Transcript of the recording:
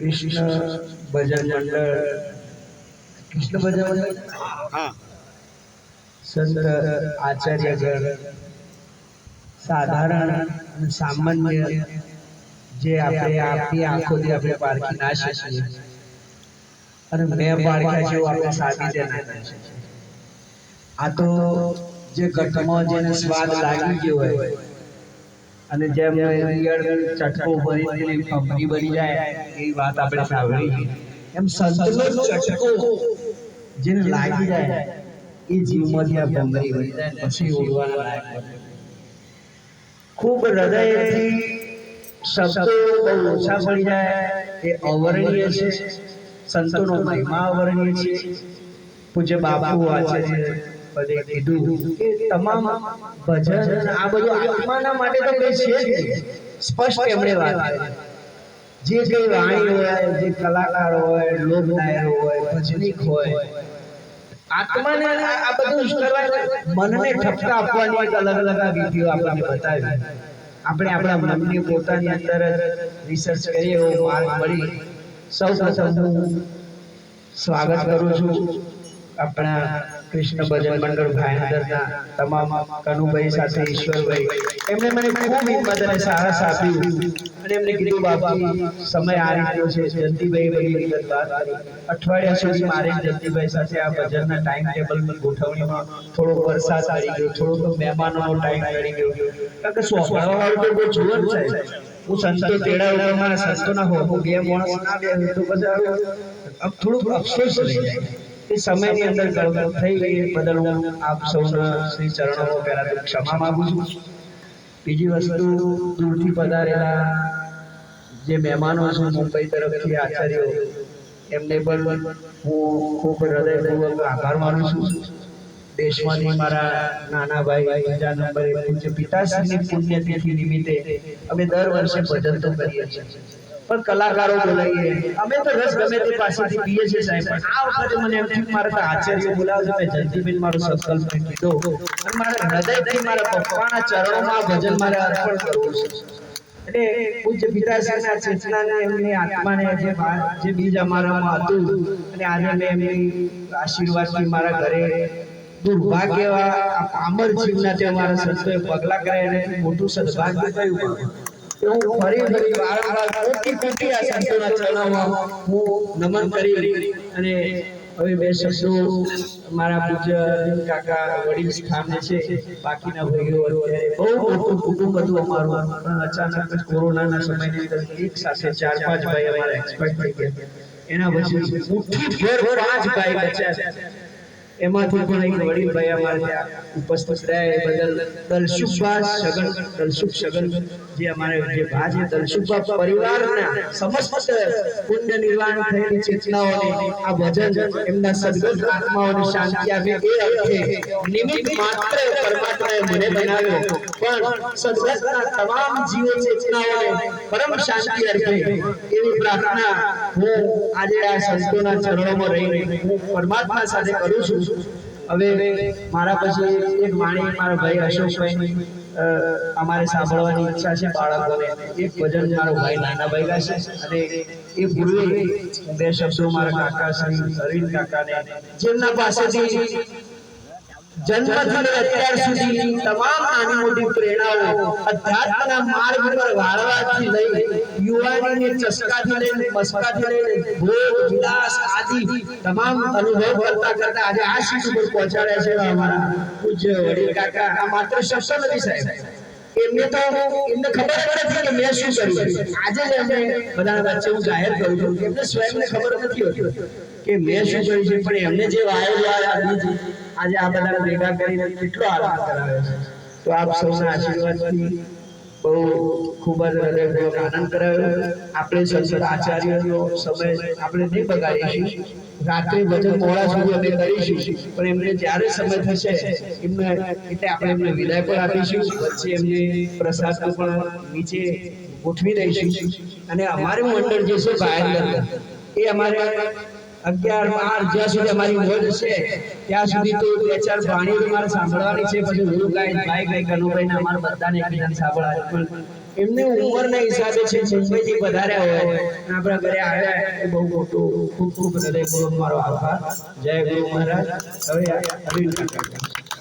कृष्ण भजन मंडल कृष्ण भजन मंडल हाँ संत आचार्यगण साधारण सामान्य જે આપણે આપણી આંખોથી આપણે પારખી ના શકીએ અને મેં પારખ્યા જેવું આપણે સાબિતે ના કરી શકીએ. આ તો જે ઘટમાં જેને સ્વાદ લાગી ગયો હોય અને જેમ રિયળ ચટકો ભરી કંપની બની જાય એ વાત આપણે સાંભળી એમ સંતનો ચટકો જેને લાગી જાય એ જીવમાંથી આ ભમરી બની જાય પછી ઉડવાના લાયક બને. ખૂબ હૃદયથી શબ્દો બહુ ઓછા પડી જાય એ અવર્ણનીય છે. સંતોનો મહિમા અવર્ણનીય છે. પૂજ્ય બાપુ આચાર્ય પદે કીધું કે તમામ ભજન આ બધું આત્માના માટે તો કઈ છે જ નહીં. સ્પષ્ટ એમણે વાત કરી. જે કઈ વાણી હોય, જે કલાકાર હોય, લોકનાયક હોય, ભજનિક હોય, આત્માને આ બધું કરવા મનને ઠપકા આપવાની એક અલગ અલગ વિધિઓ આપણને બતાવી. આપણે આપણા મનની પોતાની અંદર રિસર્ચ કરીએ એવો માર્ગ મળી. સૌ પ્રથમ હું સ્વાગત કરું છું આપણા કૃષ્ણ ભજન મંડળ ભાઈન્દરના તમામ કનુભાઈ સાથે ઈશ્વરભાઈ. એમણે મને ખૂબ હિંમત અને સાહસ આપ્યું અને એમને કીધું બાપુ સમય આ રીતનો છે. જયંતિભાઈ બધી વિગત વાત કરી. અઠવાડિયા સુધી મારે જયંતિભાઈ સાથે આ ભજનના ટાઈમ ટેબલની ગોઠવણીમાં થોડો વરસાદ આવી ગયો, થોડો મહેમાનોનો ટાઈમ આવી ગયો. કારણ કે સોંપડાવાળું તો બહુ જોર છે. હું સંતો તેડા ઉપર મારા સંતોના હો બે માણસ ના બે તો પછી થોડુંક અફસોસ રહી જાય. એ સમયની અંદર ગડબડ થઈ ગઈ બદલ હું આપ સૌના શ્રી ચરણોમાં પહેલા તો ક્ષમા માંગુ છું. બીજી વસ્તુ દૂરથી પધારેલા જે મહેમાનો છે મુંબઈ તરફથી આચાર્યો એમને પણ હું ખૂબ હૃદયપૂર્વક આભાર માનું છું. દેશમાંથી મારા નાના ભાઈ બીજા નંબરે પૂજ્ય પિતાશ્રીની પુણ્યતિથિ નિમિત્તે અમે દર વર્ષે ભજન તો કરીએ છીએ પણ કલાકારો બોલાવીએ. અમે તો રસ ગમે તે પાસેથી પીએ છીએ સાહેબ. પણ આ વખતે મને એમ થયું મારા તો આચાર્ય બોલાવજો. મેં જયંતિબેન મારો સંકલ્પ કીધો અને મારા હૃદયથી મારા પપ્પાના ચરણોમાં ભજન મારે અર્પણ કરવું છે. એટલે પૂજ્ય પિતાશ્રીના ચેતનાને એમની આત્માને જે બીજ અમારામાં હતું અને આજે મેં એમની આશીર્વાદથી મારા ઘરે દુર્ભાગ્ય આ પામર જીવના તે અમારા સંતોએ પગલા કર્યા અને મોટું સદભાગ્ય થયું. હું ફરી વારંવાર કોટી આ સંતોના ચરણોમાં હું નમન કરી અને હવે બે શબ્દો મારા પૂજ્ય કાકા વડીલ સ્થાને છે. બાકીના ભાઈઓ અત્યારે બહુ મોટું કુટુંબ હતું અમારું, પણ અચાનક કોરોનાના સમયની અંદર એક સાથે 4-5 ભાઈ અમારા એક્સપાયર થઈ ગયા. એના પછી મુઠ્ઠીભેર 5 ભાઈ બચ્યા. એમાંથી પણ એક વડીલ ભાઈ અમારે ત્યાં ઉપસ્થિત રહ્યા એ બદલ દલસુખ સગન જે અમારે જે ભાજે દલસુખબા પરિવારના સમસ્ત પુણ્ય નિર્વાણ થયેલી ચેતનાઓને આ ભજન એમના સદગત આત્માઓને શાંતિ આપે એ અર્થે નિમિત્ત માત્ર પરમાત્માએ મને બનાવ્યો, પણ સદગતના તમામ જીવો ચેતનાઓને પરમ શાંતિ અર્પે એવી પ્રાર્થના હું આજે આ સંતોના ચરણોમાં રહીને હું પરમાત્મા સાથે કરું છું. હવે મારા પછી એક વાણી મારા ભાઈ અશોકભાઈની અમારે સાંભળવાની ઈચ્છા છે બાળકોને. એક ભજન મારો ભાઈ નાના ભાઈ ગાશે અને એ પૂર્વે બે શબ્દો મારા કાકા શ્રી અરવિંદ કાકાને જેમના પાસેથી જન્મથી અત્યાર સુધી તમામ નાની મોટી પ્રેરણાઓ અધ્યાત્મના માર્ગ પર વાળવાથી લઈ યુવાનીને ચસ્કાથી લઈને મસ્કાથી લઈને ભોગ વિલાસ આદિ તમામ અનુભવ કરતા આજે આ સીટ ઉપર પહોંચાડ્યા છે અમારા પૂજ્ય વડીલ કાકા. આ માત્ર શબ્દ નથી સાહેબ. એમને ખબર નથી કે મેં શું કર્યું. આજે જ એમને બધા વચ્ચે હું જાહેર કરું છું. એમને સ્વયંને ખબર નથી હોતી કે મેં શું કર્યું છે, પણ એમને જે વાયેલું આજે આ બધા ભેગા કરીને કેટલો આનંદ કરાવે છે. તો આપ સૌના આશીર્વાદથી બહુ ખૂબ જ હૃદયપૂર્વક આનંદ કરાવ્યો. આપણે સંત આચાર્યનો સમય આપણે નહીં બગાડીશું. રાત્રે ભજન મોડા સુધી અમે કરીશું, પણ એમને જ્યારે સમય થશે એમને એટલે આપણે એમને વિદાય પણ આપીશું. વચ્ચે એમને પ્રસાદ પણ નીચે ગોઠવી દઈશું. અને અમારું મંડળ જે છે ભાઈન્દર એ અમારે 11 12 જ્યાં સુધી અમારી મોજ છે ત્યાં સુધી તો બે ચાર વાણીઓ મારે સાંભળવાની છે. પછી હું ગાય ભાઈ ગાય કનુભાઈ ને અમારે બધાને એકબીજાને સાંભળવા પણ એમને ઉંમરના હિસાબે છે મુંબઈથી વધાર્યા હોય અને આપણા ઘરે આવ્યા એ બહુ મોટું ખૂબ ખૂબ હૃદયપૂર્વક મારો આભાર. જય ગુરુ મહારાજ. હવે અરવિંદ કાકા